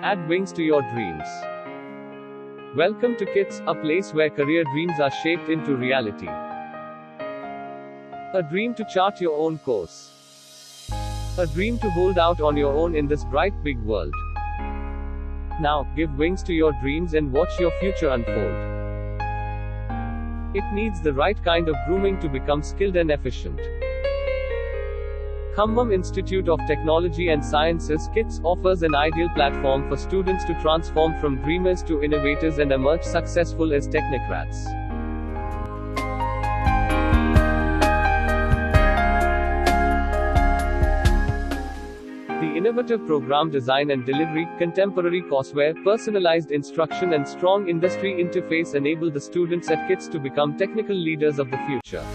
Add wings to your dreams. Welcome to KITS, a place where career dreams are shaped into reality. A dream to chart your own course. A dream to hold out on your own in this bright big world. Now, give wings to your dreams and watch your future unfold. It needs the right kind of grooming to become skilled and efficient. Khammam Institute of Technology and Sciences (KITS) offers an ideal platform for students to transform from dreamers to innovators and emerge successful as technocrats. The innovative program design and delivery, contemporary courseware, personalized instruction and strong industry interface enable the students at KITS to become technical leaders of the future.